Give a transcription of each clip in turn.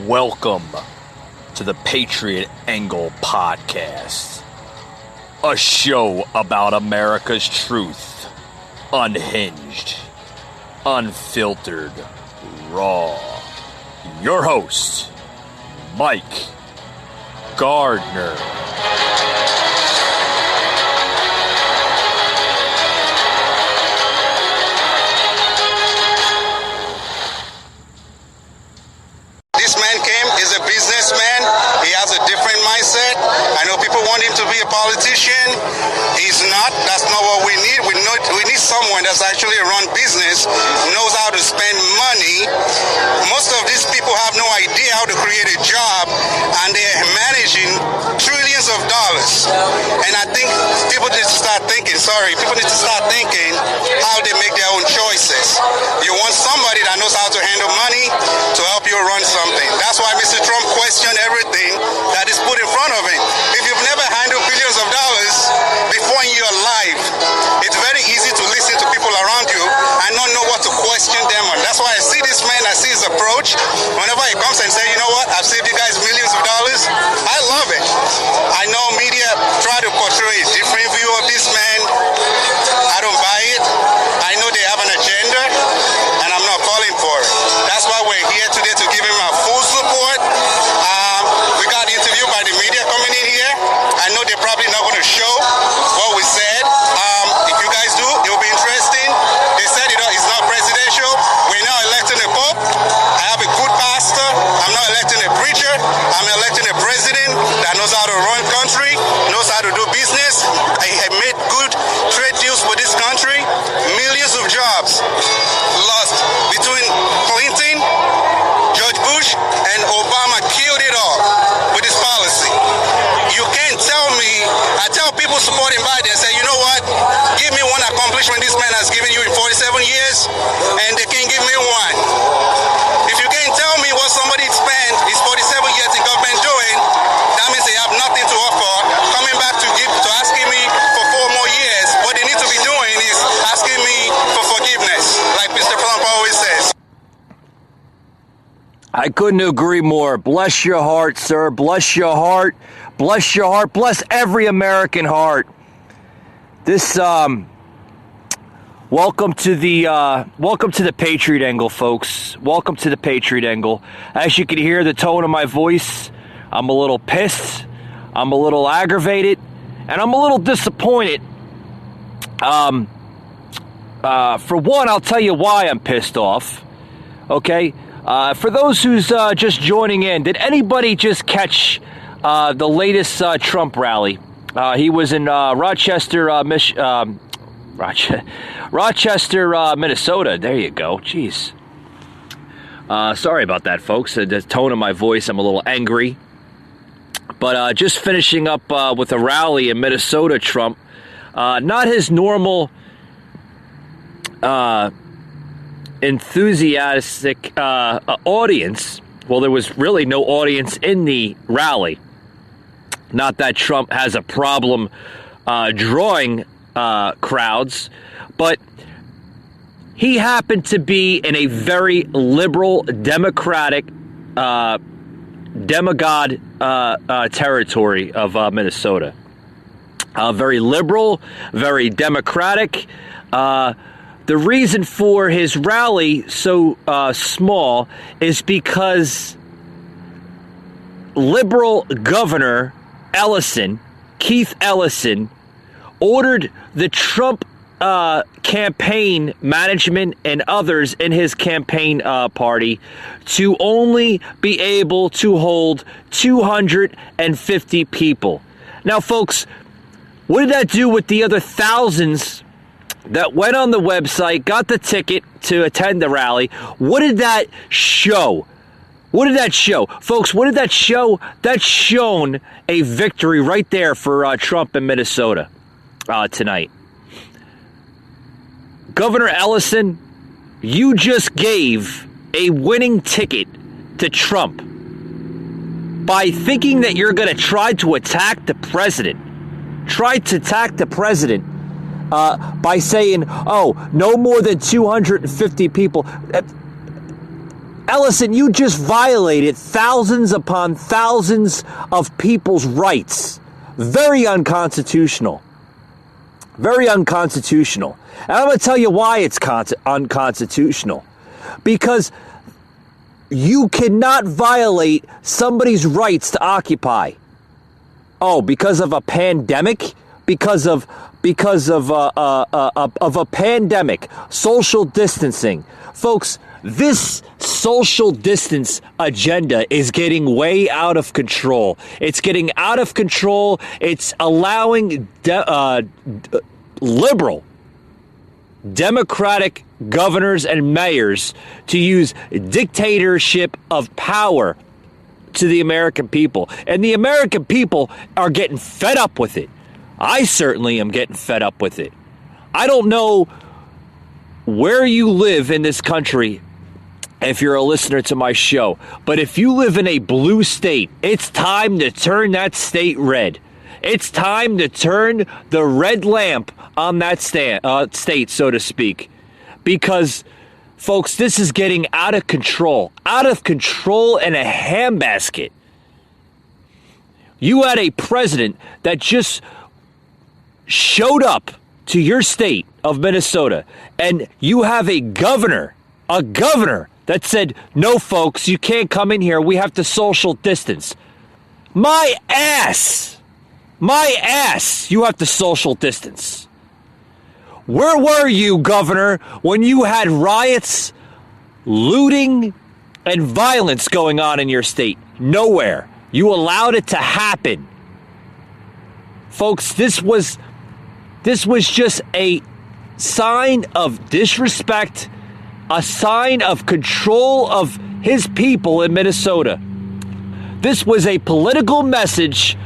Welcome to the Patriot Angle Podcast, a show about America's truth, unhinged, unfiltered, raw. Your host, Mike Gardner. This man is a businessman. He has a different mindset. I know people want him to be a politician. He's not. That's not what we need. We need someone that's actually run business, knows how to spend money. Most of these people have no idea how to create a job, and they're managing trillions of dollars. And I think people need to start thinking, how they make their own choices. You want somebody that knows how to handle money to help you run something. That's why Mr. Trump questioned everything that is put in front of him. If you've never handled billions of dollars before in your life, it's very easy to listen to people around you and not know what to question them on. That's why I see this man, I see his approach. Whenever he comes and says, you know what, I've saved you guys millions of dollars, I love it. I know media try to portray a different view of this man. I don't buy it. I know they have an agenda, and I'm not falling for it. That's why we're here today to give him our full support. We got interviewed by the media coming in here. I know they're probably not going to show what we said. If you guys do, it will be interesting. They said it's not presidential. We're now electing a pope. I have a good pastor. I'm not electing a preacher. I'm electing a president that knows how to run country, knows how to do business. I have made good trade deals for this country. Millions of jobs lost between Clinton, George Bush, and Obama. Killed it all with his policy. You can't tell me, I tell people supporting Biden, say, you know what, give me one accomplishment this man has given you in 47 years, and they can't give me one. If you can't tell me what somebody spent his 47 years in government doing, that means they have nothing to offer. Coming back to asking me for 4 more years, what they need to be doing is asking me for forgiveness, like Mr. Trump always says. I couldn't agree more. Bless your heart, sir. Bless your heart. Bless your heart. Bless every American heart. This welcome to the Patriot Angle, folks. Welcome to the Patriot Angle. As you can hear the tone of my voice, I'm a little pissed. I'm a little aggravated, and I'm a little disappointed. For one, I'll tell you why I'm pissed off. Okay. For those who's just joining in, did anybody just catch the latest Trump rally? He was in Rochester, Minnesota. There you go. Jeez. Sorry about that, folks. The tone of my voice, I'm a little angry. But just finishing up with a rally in Minnesota, Trump. Not his normal enthusiastic audience. Well, there was really no audience in the rally. Not that Trump has a problem drawing crowds, but he happened to be in a very liberal, democratic, demigod territory of Minnesota. Very liberal, very democratic. The reason for his rally so small is because liberal Governor Keith Ellison, ordered the Trump campaign management and others in his campaign party to only be able to hold 250 people. Now, folks, what did that do with the other thousands that went on the website, got the ticket to attend the rally? What did that show? What did that show? Folks, what did that show? That's shown a victory right there for Trump in Minnesota tonight. Governor Ellison, you just gave a winning ticket to Trump by thinking that you're going to try to attack the president. Try to attack the president by saying, oh, no more than 250 people. Ellison, you just violated thousands upon thousands of people's rights. Very unconstitutional. Very unconstitutional. And I'm going to tell you why it's unconstitutional. Because you cannot violate somebody's rights to occupy. Oh, because of a pandemic? Because of a pandemic, social distancing. Folks, this social distance agenda is getting way out of control. It's getting out of control. It's allowing liberal, Democratic governors and mayors to use dictatorship of power to the American people. And the American people are getting fed up with it. I certainly am getting fed up with it. I don't know where you live in this country if you're a listener to my show, but if you live in a blue state, it's time to turn that state red. It's time to turn the red lamp on that state, so to speak, because, folks, this is getting out of control in a handbasket. You had a president that just showed up to your state of Minnesota, and you have a governor that said, no, folks, you can't come in here. We have to social distance. My ass, you have to social distance. Where were you, Governor, when you had riots, looting, and violence going on in your state? Nowhere. You allowed it to happen. Folks, this was just a sign of disrespect, a sign of control of his people in Minnesota. This was a political message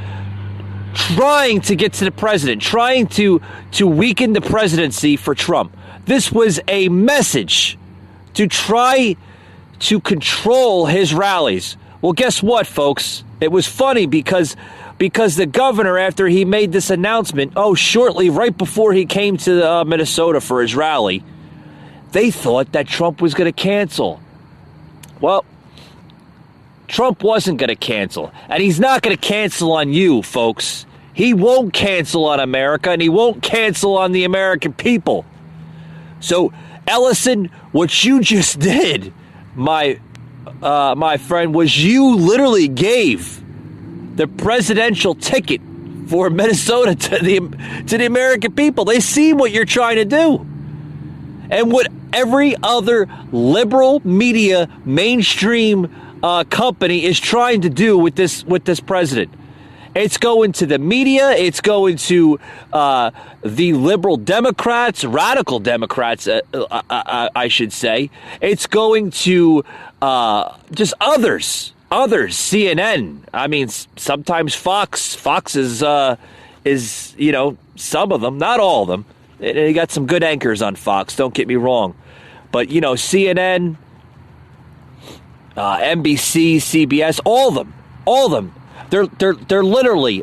trying to get to the president, trying to weaken the presidency for Trump. This was a message to try to control his rallies. Well, guess what, folks? It was funny because the governor, after he made this announcement, shortly, right before he came to Minnesota for his rally, they thought that Trump was going to cancel. Well, Trump wasn't going to cancel, and he's not going to cancel on you, folks. He won't cancel on America, and he won't cancel on the American people. So, Ellison, what you just did, my friend, was you literally gave the presidential ticket for Minnesota to the American people. They see what you're trying to do, and what every other liberal media mainstream company is trying to do with this president. It's going to the media. It's going to the liberal Democrats, radical Democrats, I should say. It's going to just others, CNN. I mean, sometimes Fox is some of them, not all of them. They got some good anchors on Fox. Don't get me wrong, but CNN, NBC, CBS, all of them. They're literally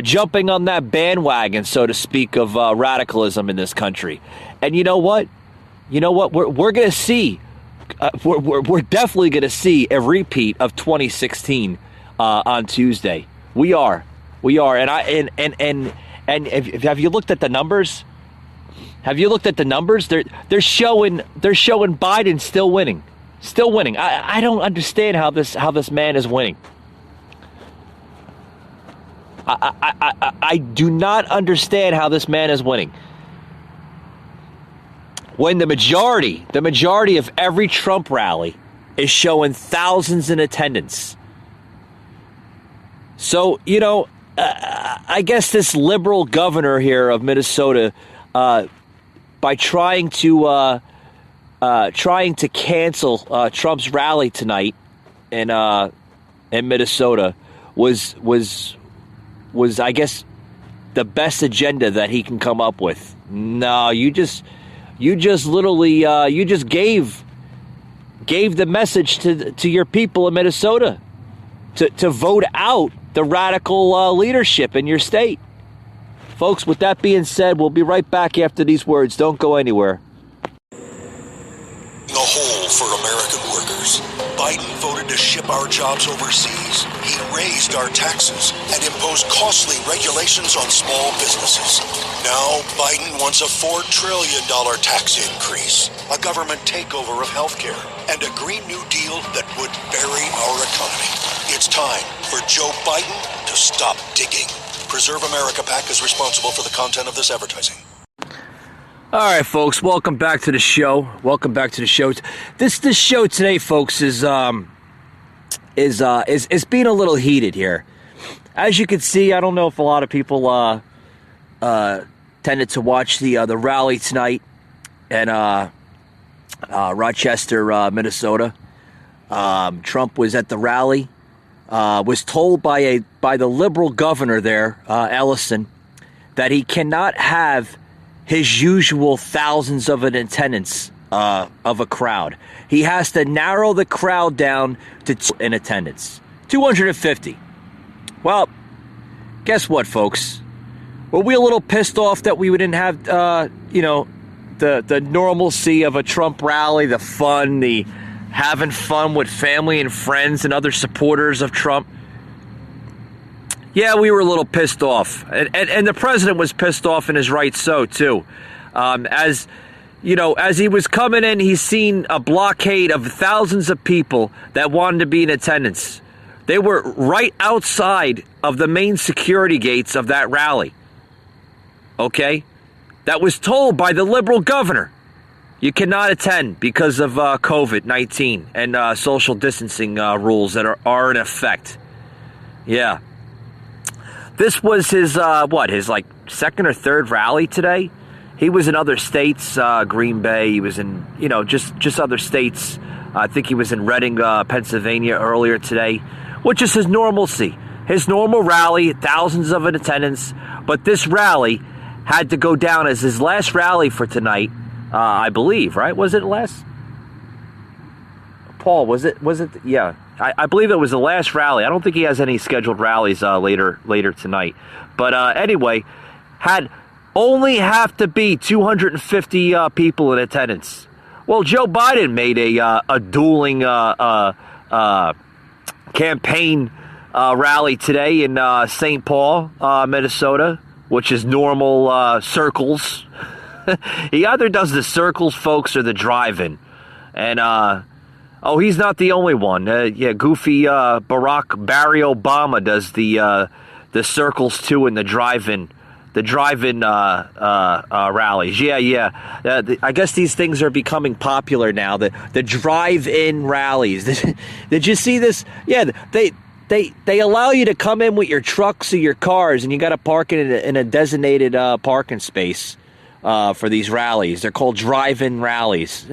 jumping on that bandwagon, so to speak, of radicalism in this country. And you know what? We're going to see. We're definitely going to see a repeat of 2016 on Tuesday. We are, and have you looked at the numbers? Have you looked at the numbers? They're showing Biden still winning. I don't understand how this man is winning. I do not understand how this man is winning. When the majority of every Trump rally is showing thousands in attendance. So, I guess this liberal governor here of Minnesota, by trying to cancel Trump's rally tonight in Minnesota, was I guess the best agenda that he can come up with. No, you just literally gave the message to your people in Minnesota to vote out the radical leadership in your state. Folks, with that being said, we'll be right back after these words. Don't go anywhere. The hole for American to ship our jobs overseas, he raised our taxes and imposed costly regulations on small businesses. Now, Biden wants a $4 trillion tax increase, a government takeover of healthcare, and a Green New Deal that would bury our economy. It's time for Joe Biden to stop digging. Preserve America PAC is responsible for the content of this advertising. All right, folks, welcome back to the show. This show today, folks, is being a little heated here. As you can see, I don't know if a lot of people tended to watch the rally tonight in Rochester, Minnesota. Trump was at the rally. Was told by the liberal governor there, Ellison, that he cannot have his usual thousands of an attendance of a crowd. He has to narrow the crowd down to in attendance, 250. Well, guess what, folks? Were we a little pissed off that we didn't have, the normalcy of a Trump rally, the fun, the having fun with family and friends and other supporters of Trump? Yeah, we were a little pissed off. And the president was pissed off, and is right so, too. As he was coming in, he's seen a blockade of thousands of people that wanted to be in attendance. They were right outside of the main security gates of that rally. Okay? That was told by the liberal governor. You cannot attend because of COVID-19 and social distancing rules that are in effect. Yeah. This was his second or third rally today. He was in other states, Green Bay. He was in, just other states. I think he was in Reading, Pennsylvania earlier today, which is his normalcy. His normal rally, thousands of in attendance. But this rally had to go down as his last rally for tonight, I believe, right? Was it last? Paul, was it? Yeah. I believe it was the last rally. I don't think he has any scheduled rallies later tonight. But anyway, had only have to be 250 people in attendance. Well, Joe Biden made a dueling campaign rally today in St. Paul, Minnesota, which is normal circles. He either does the circles, folks, or the drive-in. And he's not the only one. Goofy Barry Obama does the circles too, and the drive-in rallies. Yeah. I guess these things are becoming popular now. The drive-in rallies. Did you see this? Yeah, they allow you to come in with your trucks or your cars, and you got to park in a designated parking space for these rallies. They're called drive-in rallies.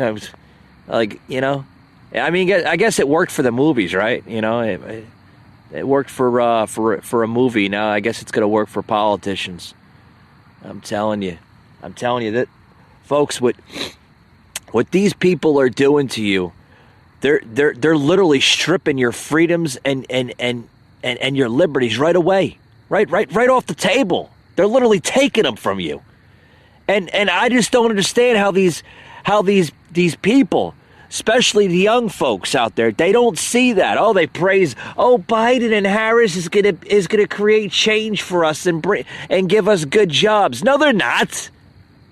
I mean, I guess it worked for the movies, right? It worked for a movie. Now I guess it's going to work for politicians. I'm telling you that, folks. What these people are doing to you, they're literally stripping your freedoms and your liberties right away, right off the table. They're literally taking them from you, and I just don't understand how these people, especially the young folks out there, they don't see that. Oh, they praise, Biden and Harris is gonna create change for us and give us good jobs. No, they're not.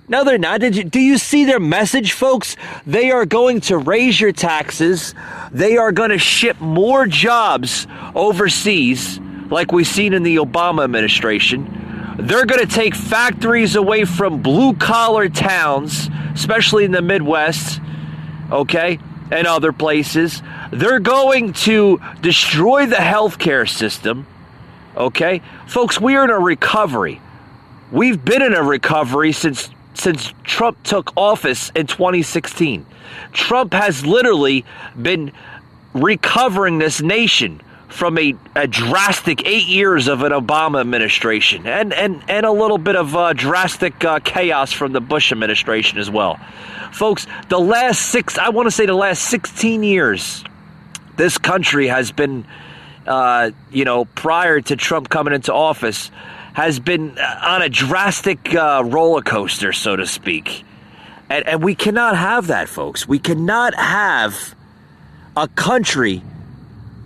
Do you see their message, folks? They are going to raise your taxes. They are going to ship more jobs overseas, like we've seen in the Obama administration. They're going to take factories away from blue-collar towns, especially in the Midwest, okay, and other places. They're going to destroy the healthcare system, okay? Folks, we are in a recovery. We've been in a recovery since Trump took office in 2016. Trump has literally been recovering this nation from a drastic 8 years of an Obama administration and a little bit of drastic chaos from the Bush administration as well. Folks, the last 16 years, this country has been, prior to Trump coming into office, has been on a drastic roller coaster, so to speak. And we cannot have that, folks. We cannot have a country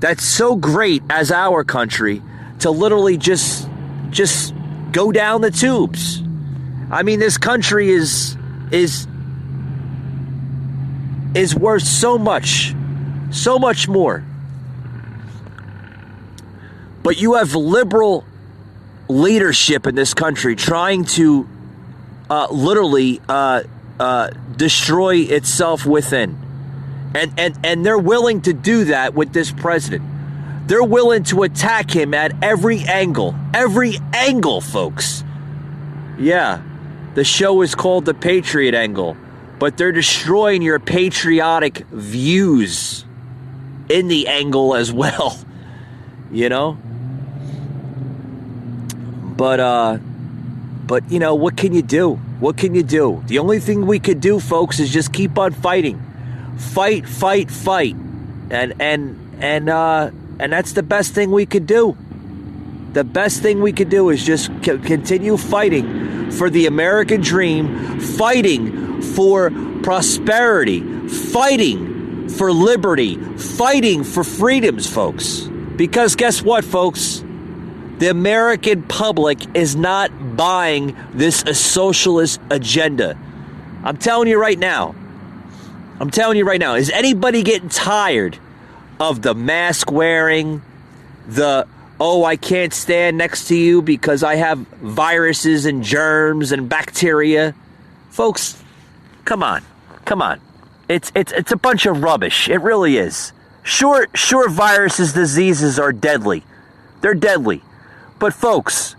that's so great as our country to literally just go down the tubes. I mean, this country is worth so much more. But you have liberal leadership in this country trying to literally destroy itself within. And they're willing to do that with this president. They're willing to attack him at every angle, folks. Yeah, the show is called The Patriot Angle, but they're destroying your patriotic views in the angle as well, you know? But you know, what can you do? What can you do? The only thing we could do, folks, is just keep on fighting. Fight. And that's the best thing we could do. The best thing we could do is just continue fighting for the American dream, fighting for prosperity, fighting for liberty, fighting for freedoms, folks. Because guess what, folks? The American public is not buying this socialist agenda. I'm telling you right now. Is anybody getting tired of the mask wearing, I can't stand next to you because I have viruses and germs and bacteria? Folks, come on. It's a bunch of rubbish. It really is. Sure, viruses, diseases are deadly. They're deadly. But folks,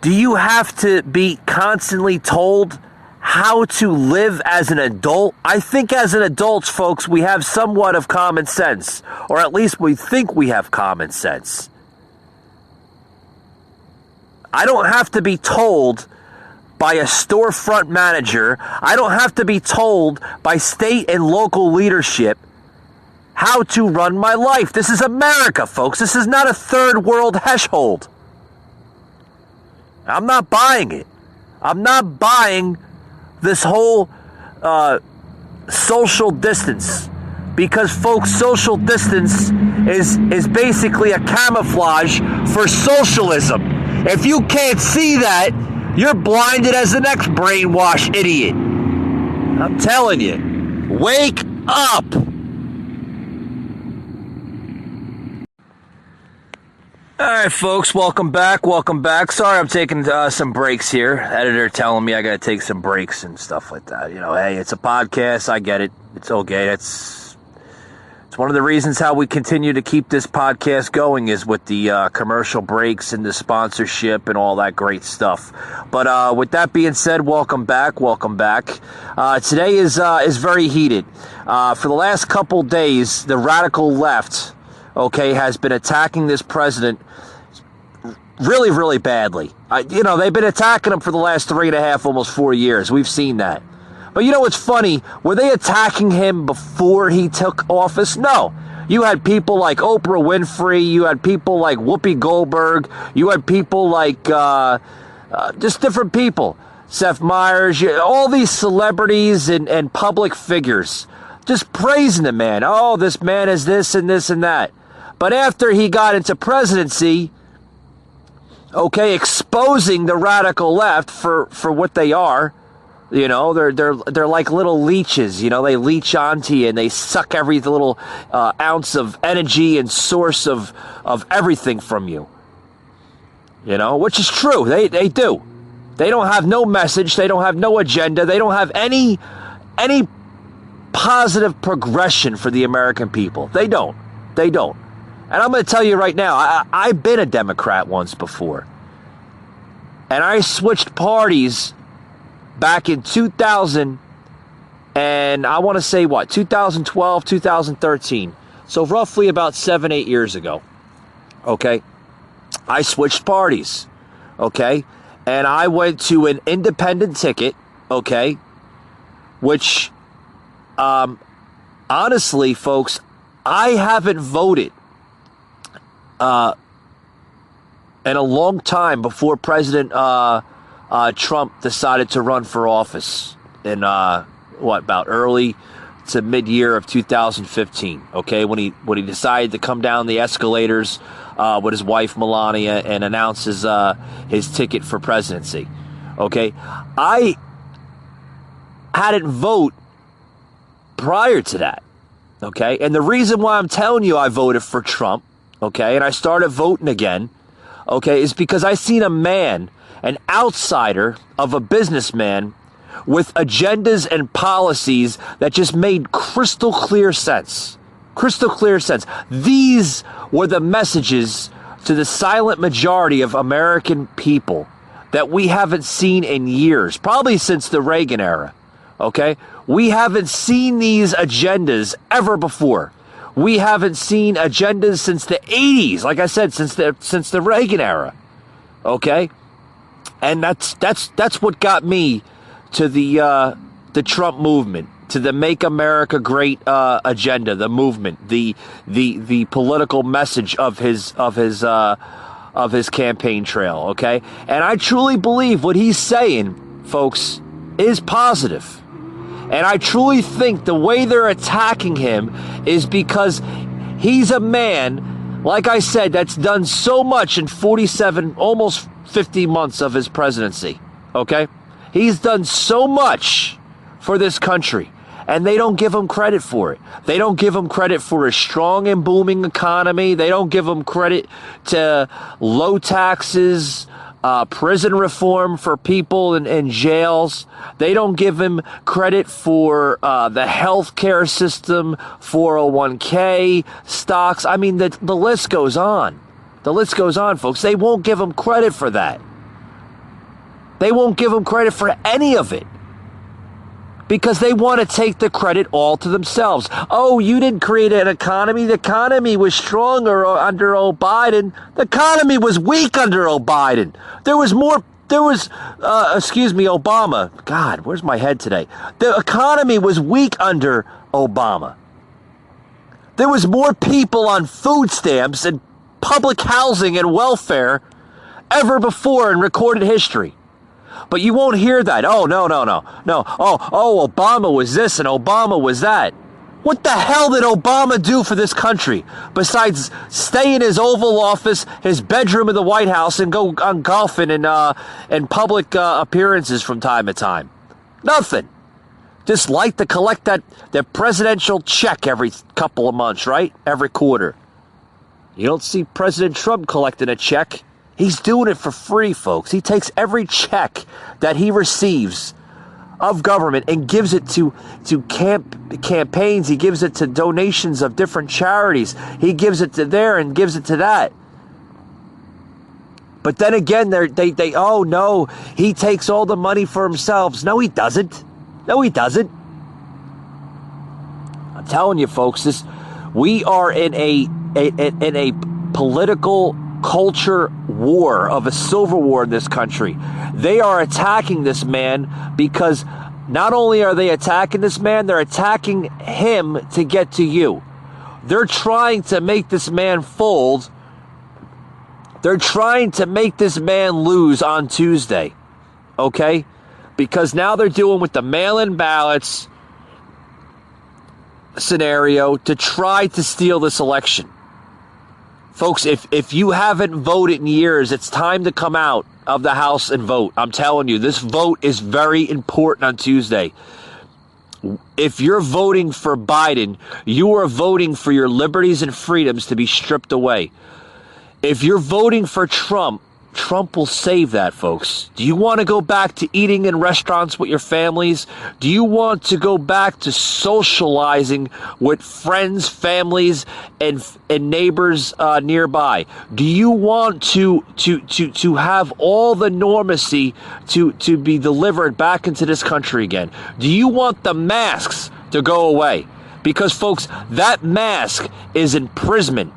do you have to be constantly told how to live as an adult? I think as an adults, folks, we have somewhat of common sense, or at least we think we have common sense. I don't have to be told by a storefront manager. I don't have to be told by state and local leadership how to run my life. This is America, folks. This is not a third world household. I'm not buying it. I'm not buying this whole social distance. Because, folks, social distance is basically a camouflage for socialism. If you can't see that, you're blinded as the next brainwashed idiot. I'm telling you. Wake up! All right, folks, welcome back. Sorry I'm taking some breaks here. Editor telling me I got to take some breaks and stuff like that. You know, hey, it's a podcast. I get it. It's okay. It's one of the reasons how we continue to keep this podcast going is with the commercial breaks and the sponsorship and all that great stuff. But with that being said, welcome back. Today is very heated. For the last couple days, the radical left, has been attacking this president really, really badly. They've been attacking him for the last 3.5, almost 4 years. We've seen that. But you know what's funny? Were they attacking him before he took office? No. You had people like Oprah Winfrey. You had people like Whoopi Goldberg. You had people like just different people. Seth Meyers. All these celebrities and public figures just praising the man. Oh, this man is this and this and that. But after he got into presidency, exposing the radical left for what they are, they're like little leeches. They leech onto you and they suck every little ounce of energy and source of everything from you. Which is true. They do. They don't have no message. They don't have no agenda. They don't have any positive progression for the American people. They don't. And I'm going to tell you right now, I've been a Democrat once before. And I switched parties back in 2000 and I want to say 2012, 2013. So roughly about 7-8 years ago. I switched parties. And I went to an independent ticket. Which, honestly, folks, I haven't voted in a long time before President Trump decided to run for office in about early to mid-year of 2015, okay, when he decided to come down the escalators with his wife Melania and announce his ticket for presidency. Okay, I hadn't vote prior to that. Okay, and the reason why I'm telling you I voted for Trump, okay, and I started voting again, okay, is because I seen a man, an outsider of a businessman, with agendas and policies that just made crystal clear sense. Crystal clear sense. These were the messages to the silent majority of American people that we haven't seen in years, probably since the Reagan era. Okay? We haven't seen these agendas ever before. We haven't seen agendas since the 80s, like I said, since the Reagan era. Okay? And that's what got me to the Trump movement, to the Make America Great agenda, the movement, the political message of his campaign trail, okay? And I truly believe what he's saying, folks, is positive. And I truly think the way they're attacking him is because he's a man, like I said, that's done so much in 47, almost 50 months of his presidency, okay? He's done so much for this country, and they don't give him credit for it. They don't give him credit for a strong and booming economy. They don't give him credit to low taxes, prison reform for people in jails. They don't give him credit for the healthcare system, 401k, stocks. I mean, the list goes on. The list goes on, folks. They won't give him credit for that. They won't give him credit for any of it because they want to take the credit all to themselves. Oh, you didn't create an economy. The economy was stronger under Biden. The economy was weak under Biden. Obama. God, where's my head today? The economy was weak under Obama. There was more people on food stamps and public housing and welfare ever before in recorded history. But you won't hear that. Oh, no. Oh, Obama was this and Obama was that. What the hell did Obama do for this country besides stay in his Oval Office, his bedroom in the White House, and go on golfing and public appearances from time to time? Nothing. Just like to collect that presidential check every couple of months, right? Every quarter. You don't see President Trump collecting a check. He's doing it for free, folks. He takes every check that he receives of government and gives it to campaigns. He gives it to donations of different charities. He gives it to there and gives it to that. But then again, they oh no, he takes all the money for himself. No, he doesn't. No, he doesn't. I'm telling you, folks, we are in a political culture war, of a civil war in this country. They are attacking this man because not only are they attacking this man, they're attacking him to get to you. They're trying to make this man fold. They're trying to make this man lose on Tuesday. Okay? Because now they're doing with the mail-in ballots scenario to try to steal this election. Folks, if you haven't voted in years, it's time to come out of the house and vote. I'm telling you, this vote is very important on Tuesday. If you're voting for Biden, you are voting for your liberties and freedoms to be stripped away. If you're voting for Trump, Trump will save that, folks. Do you want to go back to eating in restaurants with your families? Do you want to go back to socializing with friends, families, and neighbors nearby? Do you want to have all the normacy to be delivered back into this country again? Do you want the masks to go away? Because, folks, that mask is imprisonment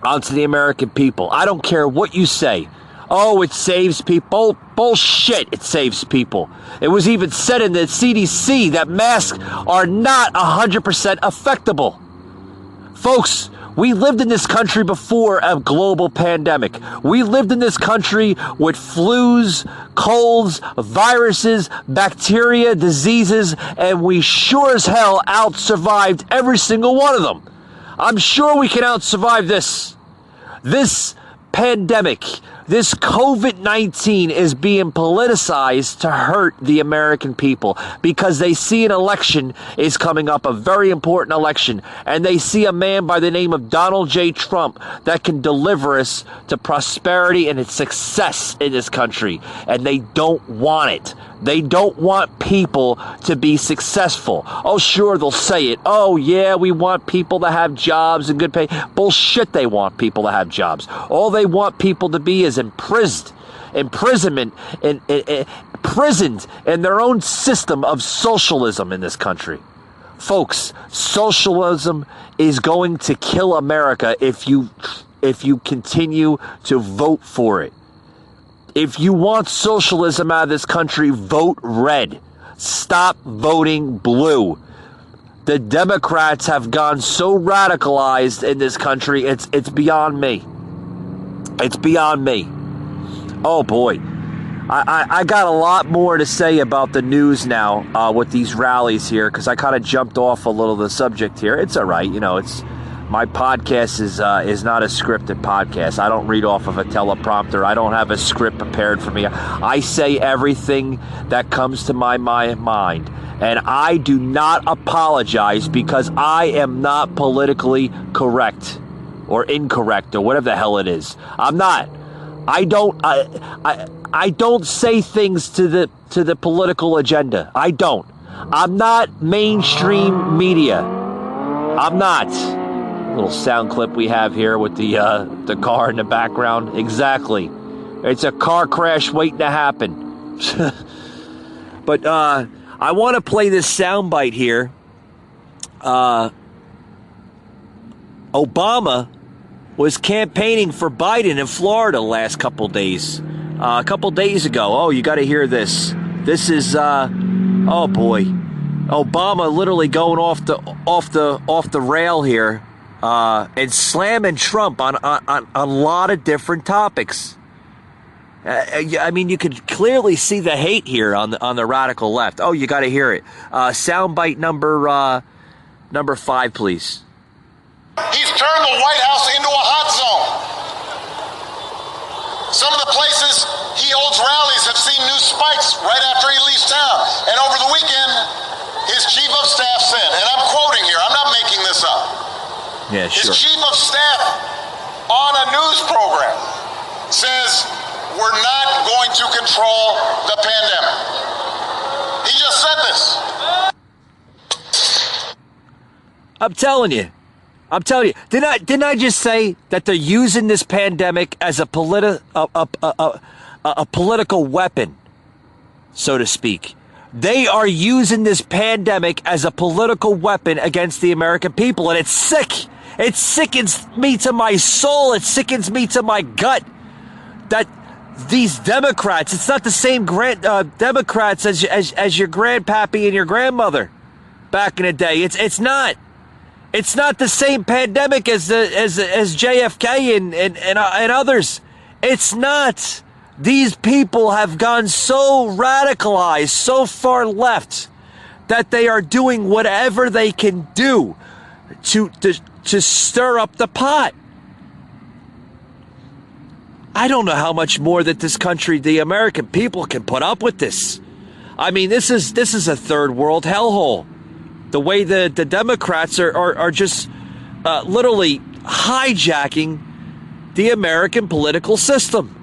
onto the American people. I don't care what you say. Oh, it saves people. Bullshit, it saves people. It was even said in the CDC that masks are not 100% effectable. Folks, We lived in this country before a global pandemic. We lived in this country with flus, colds, viruses, bacteria, diseases, and we sure as hell out-survived every single one of them. I'm sure we can out-survive this. This pandemic, this COVID-19 is being politicized to hurt the American people because they see an election is coming up, a very important election, and they see a man by the name of Donald J. Trump that can deliver us to prosperity and its success in this country, and they don't want it. They don't want people to be successful. Oh, sure, they'll say it. Oh, yeah, we want people to have jobs and good pay. Bullshit, they want people to have jobs. All they want people to be is imprisonment, imprisoned in their own system of socialism in this country. Folks, socialism is going to kill America if you continue to vote for it. If you want socialism out of this country, vote red. Stop voting blue. The Democrats have gone so radicalized in this country, it's beyond me. It's beyond me. Oh boy. I got a lot more to say about the news now with these rallies here, because I kind of jumped off a little of the subject here. It's all right. You know, my podcast is not a scripted podcast. I don't read off of a teleprompter. I don't have a script prepared for me. I say everything that comes to my mind. And I do not apologize because I am not politically correct or incorrect or whatever the hell it is. I'm not. I don't say things to the political agenda. I don't. I'm not mainstream media. I'm not. Little sound clip we have here with the car in the background. Exactly. It's a car crash waiting to happen. But I want to play this soundbite here. Obama was campaigning for Biden in Florida the last couple days. A couple days ago. Oh, you got to hear this. This is oh boy, Obama literally going off the rail here. And slamming Trump on a lot of different topics. I mean, you could clearly see the hate here on the radical left. Oh, you got to hear it. Soundbite number 5, please. He's turned the White House into a hot zone. Some of the places he holds rallies have seen new spikes right after he leaves town. And over the weekend, his chief of staff said, and I'm quoting here, I'm not making this up. Yeah, sure. His chief of staff on a news program says we're not going to control the pandemic. He just said this. I'm telling you. Didn't I just say that they're using this pandemic as a political weapon, so to speak? They are using this pandemic as a political weapon against the American people, and it's sick. It sickens me to my soul. It sickens me to my gut that these Democrats, it's not the same Democrats as your grandpappy and your grandmother back in the day. It's not. It's not the same pandemic as JFK and others. It's not. These people have gone so radicalized, so far left, that they are doing whatever they can do to stir up the pot. I don't know how much more that this country, the American people, can put up with this. I mean, this is a third world hellhole. The way the Democrats are just literally hijacking the American political system.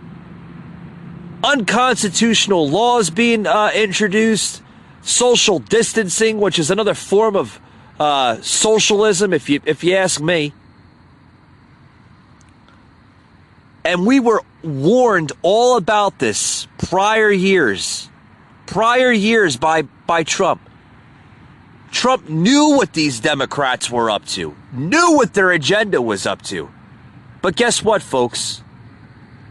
Unconstitutional laws being introduced, social distancing, which is another form of socialism, if you ask me. And we were warned all about this prior years by Trump. Trump knew what these Democrats were up to, knew what their agenda was up to. But guess what, folks?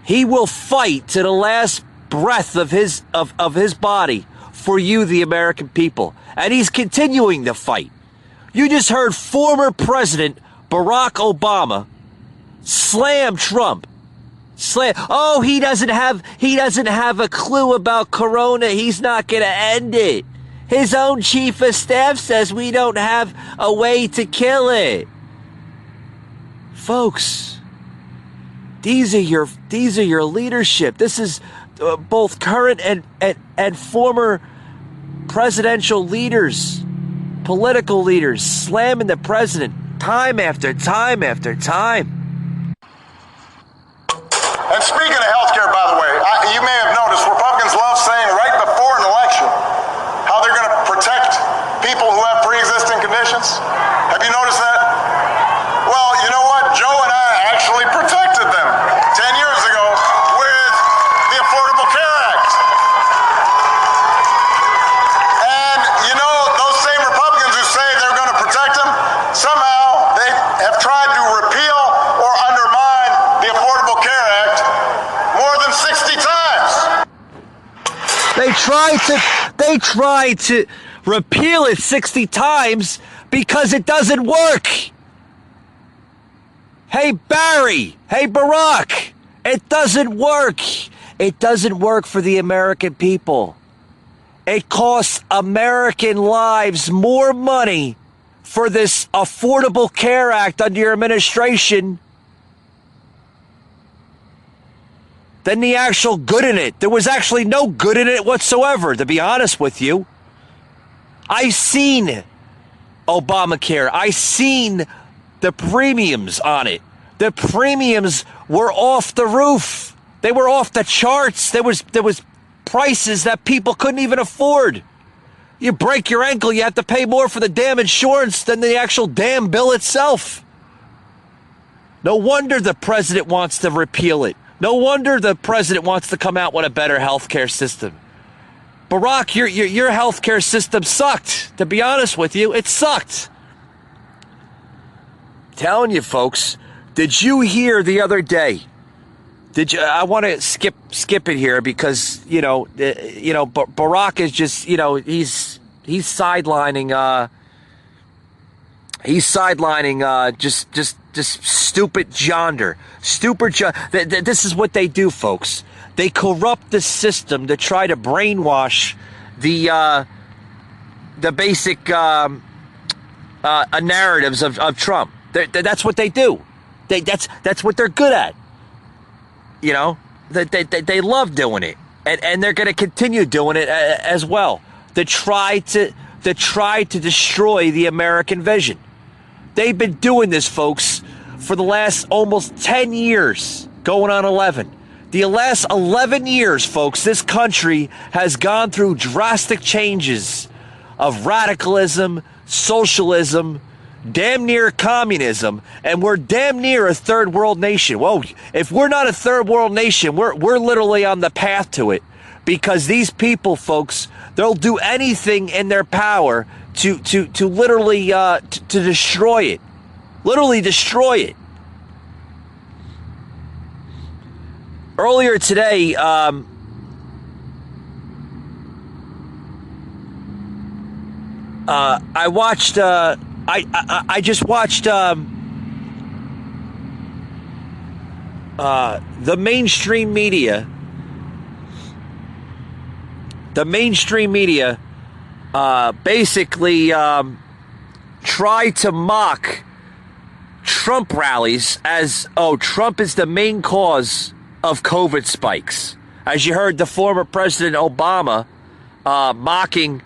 He will fight to the last breath of his body for you, the American people. And he's continuing to fight. You just heard former President Barack Obama slam Trump. Oh, he doesn't have a clue about corona. He's not going to end it. His own chief of staff says we don't have a way to kill it. Folks, these are your leadership. This is both current and former presidential leaders, political leaders, slamming the president time after time after time. And speaking of healthcare, by the way, you may have noticed Republicans love saying right before an election how they're going to protect people who have pre-existing conditions. Have you noticed that? Well, you know what? Joe and I actually protected them 10 years ago with the Affordable Care Act. And, you know, those same Republicans who say they're going to protect them, somehow they have tried to repeal or undermine the Affordable Care Act more than 60 times. They tried to repeal it 60 times because it doesn't work. Hey, Barry. Hey, Barack. It doesn't work. It doesn't work for the American people. It costs American lives more money for this Affordable Care Act under your administration than the actual good in it. There was actually no good in it whatsoever, to be honest with you. I've seen Obamacare. I've seen the premiums on it. The premiums were off the roof. They were off the charts. There was prices that people couldn't even afford. You break your ankle, you have to pay more for the damn insurance than the actual damn bill itself. No wonder the president wants to repeal it. No wonder the president wants to come out with a better healthcare system. Barack, your healthcare system sucked. To be honest with you, it sucked. Telling you, folks. Did you hear the other day? I want to skip it here because Barack is just he's sidelining just stupid Jonder. This is what they do, folks. They corrupt the system to try to brainwash the basic narratives of Trump. That's what they do. That's what they're good at. You know, they love doing it, and they're going to continue doing it as well. To try to destroy the American vision. They've been doing this, folks, for the last almost 10 years, going on 11. The last 11 years, folks, this country has gone through drastic changes of radicalism, socialism, damn near communism, and we're damn near a third world nation. Well, if we're not a third world nation, we're literally on the path to it, because these people, folks, they'll do anything in their power to literally to destroy it. Literally destroy it. Earlier today, I watched. I just watched the mainstream media. The mainstream media basically try to mock Trump rallies as, oh, Trump is the main cause of COVID spikes. As you heard, the former President Obama mocking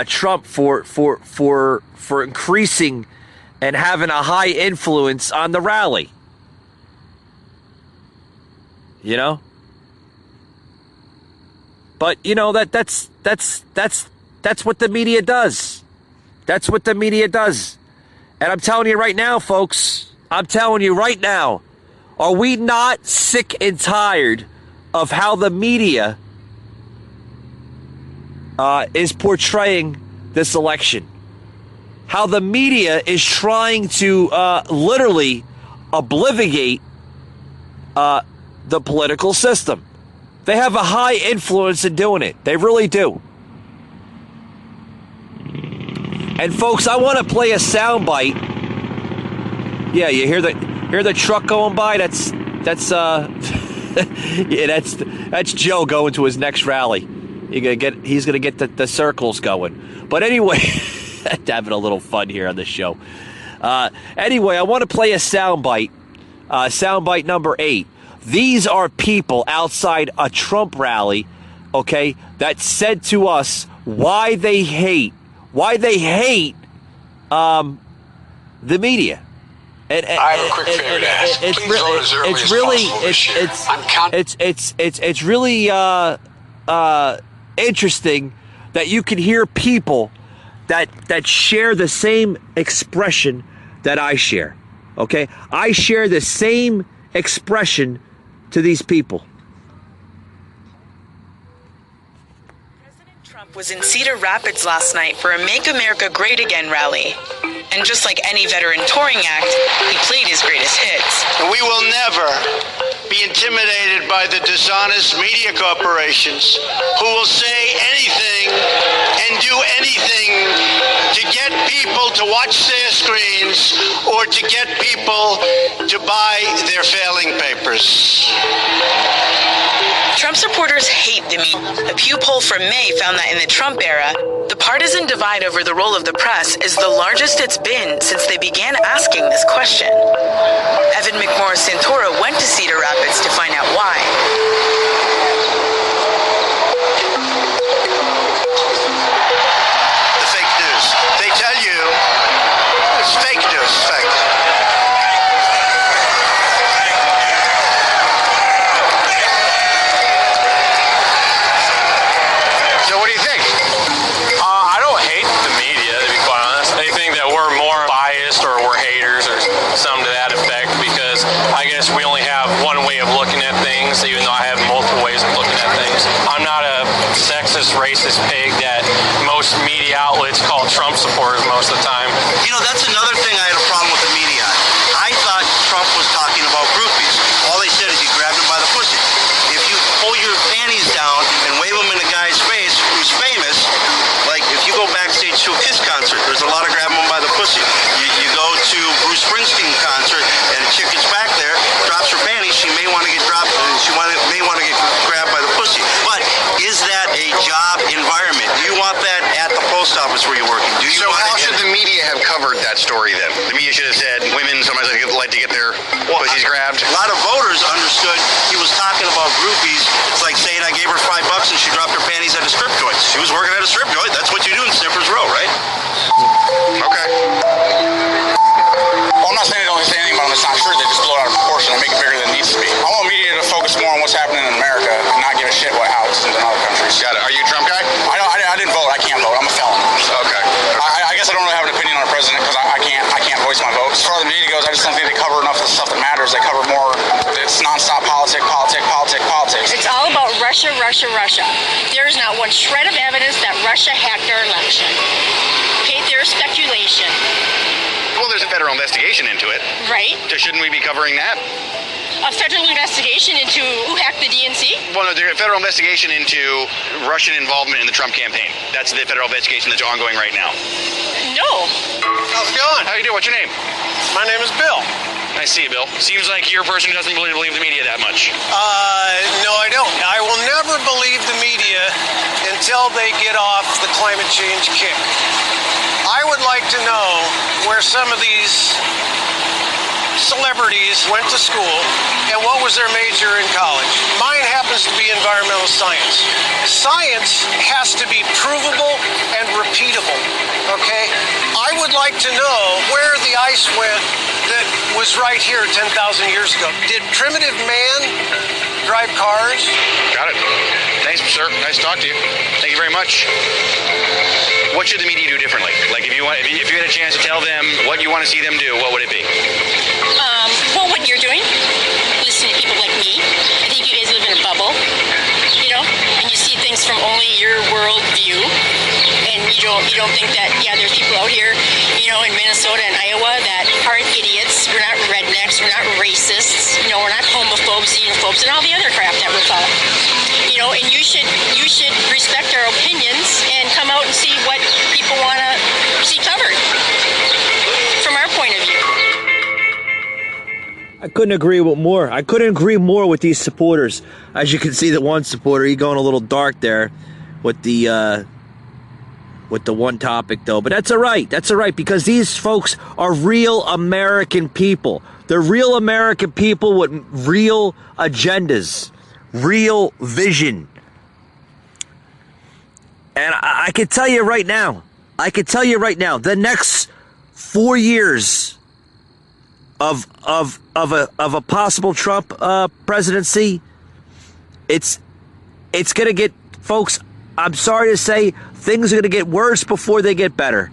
Trump for increasing and having a high influence on the rally. You know? But you know that's what the media does. That's what the media does. And I'm telling you right now, folks, I'm telling you right now, are we not sick and tired of how the media is portraying this election? How the media is trying to literally obliviate the political system. They have a high influence in doing it. They really do. And folks, I want to play a soundbite Yeah, you hear the truck going by? That's yeah, that's Joe going to his next rally. He's gonna get the circles going. But anyway, having a little fun here on the show. Anyway, I want to play a soundbite. Soundbite number 8. These are people outside a Trump rally, okay, that said to us why they hate the media. And I have a quick favor to ask. Please vote as early as possible this year. I'm counting. It's really interesting that you can hear people that share the same expression that I share. Okay, I share the same expression to these people. President Trump was in Cedar Rapids last night for a Make America Great Again rally. And just like any veteran touring act, he played his greatest hits. We will never be intimidated by the dishonest media corporations who will say anything and do anything to get people to watch their screens or to get people to buy their failing papers. Trump supporters hate the media. A Pew poll from May found that in the Trump era, the partisan divide over the role of the press is the largest it's been since they began asking this question. Evan McMorris Santora went to Cedar Rapids to find out why. The fake news. They tell you it's fake news. Fake. So what do you think? I don't hate the media, to be quite honest. They think that we're more biased or we're haters or something to that effect because I guess we only have one way of looking at things, even though I have multiple ways of looking at things. I'm not a sexist, racist pig that most media outlets call Trump supporters most of the time. You know, that's another thing I had a problem with the media. I thought Trump was talking about groupies. All they said is he grabbed him by the pussy. If you pull your panties down and wave them in a guy's face who's famous, like if you go backstage to a Kiss concert, there's a lot of grabbing them by the pussy. You go to Bruce Springsteen concert and a chick gets back there, drops her panties, she may want to get dropped, may want to get grabbed by the pussy. But is that a job environment? Do you want that at the post office where you're working? Do you So want how it should the media have covered that story then? The media should have said women sometimes like to get their pussies grabbed. A lot of voters understood he was talking about groupies. It's like saying I gave her $5 and she dropped her panties at a strip joint. She was working at a strip joint. That's what you do in Sniffer's Row, right? Okay. Well, I'm not saying they don't say anything about them. It's not true. They just blow it out of proportion and make it bigger than it needs to be. I want media to focus more on what's happening in America and not give a shit what happens in other countries. Got it. Are you a Trump guy? I didn't vote. I can't vote. I'm a felon. Okay. I guess I don't really have an opinion on a president because I can't voice my vote. As far as the media goes, I just don't think they cover enough of the stuff that matters. They cover more. It's nonstop politics. It's all about Russia. There is not one shred of evidence that Russia hacked our election. Okay, there's speculation. Well, there's a federal investigation into it. Right? So shouldn't we be covering that? A federal investigation into who hacked the DNC? Well, no, there's a federal investigation into Russian involvement in the Trump campaign. That's the federal investigation that's ongoing right now. No. How's it going? How you doing? What's your name? My name is Bill. I see you, Bill. Seems like you're a person who doesn't really believe the media that much. No, I don't. I will never believe the media until they get off the climate change kick. I would like to know where some of these celebrities went to school and what was their major in college. Mine happens to be environmental science. Science has to be provable and repeatable, okay? I would like to know where the ice went that was right here 10,000 years ago. Did primitive man drive cars? Got it. Thanks, sir. Nice to talk to you. Thank you very much. What should the media do differently? Like, if you had a chance to tell them what you want to see them do, what would it be? Well, what you're doing, listening to people like me. I think you guys live in a bubble, you know, and you see things from only your world view, and you don't think that, yeah, there's people out here, you know, in Minnesota and Iowa that aren't idiots. We're not rednecks. We're not racists. You know, we're not homophobes, xenophobes, and all the other crap that we're called. You know, and you should respect our opinions and come out and see what people want to see covered from our point of view. I couldn't agree with more. I couldn't agree more with these supporters. As you can see, the one supporter, he's going a little dark there with the one topic, though. But that's all right. That's all right, because these folks are real American people. They're real American people with real agendas, real vision. And I can tell you right now, the next 4 years of a possible Trump presidency, it's going to get, folks, I'm sorry to say, things are going to get worse before they get better.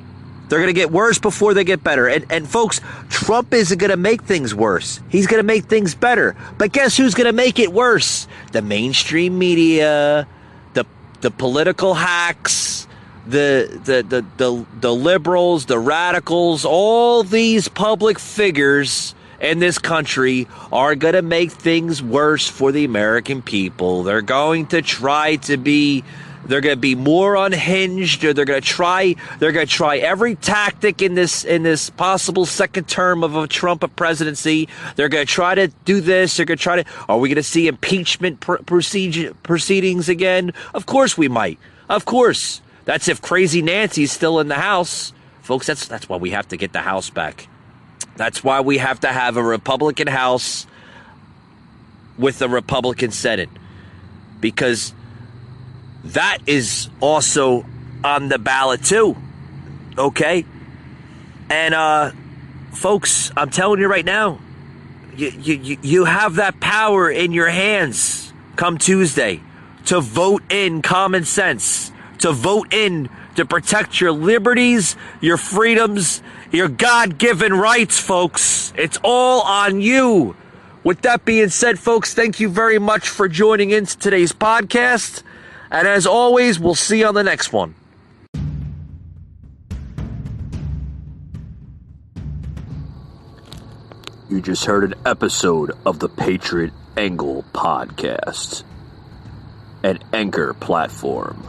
They're going to get worse before they get better. And folks, Trump isn't going to make things worse. He's going to make things better. But guess who's going to make it worse? The mainstream media, the political hacks, the liberals, the radicals, all these public figures in this country are going to make things worse for the American people. They're going to try to be, they're going to be more unhinged, or they're going to try every tactic in this possible second term of a Trump presidency. They're going to try to do this. They're going to try to, are we going to see impeachment proceedings again? Of course we might. Of course. That's if Crazy Nancy's still in the House. Folks, that's why we have to get the House back. That's why we have to have a Republican House with a Republican Senate. Because that is also on the ballot too. Okay? And folks, I'm telling you right now, you have that power in your hands come Tuesday to vote in common sense, to vote in to protect your liberties, your freedoms, your God-given rights, folks. It's all on you. With that being said, folks, thank you very much for joining in today's podcast. And as always, we'll see you on the next one. You just heard an episode of the Patriot Angle Podcast, an Anchor platform.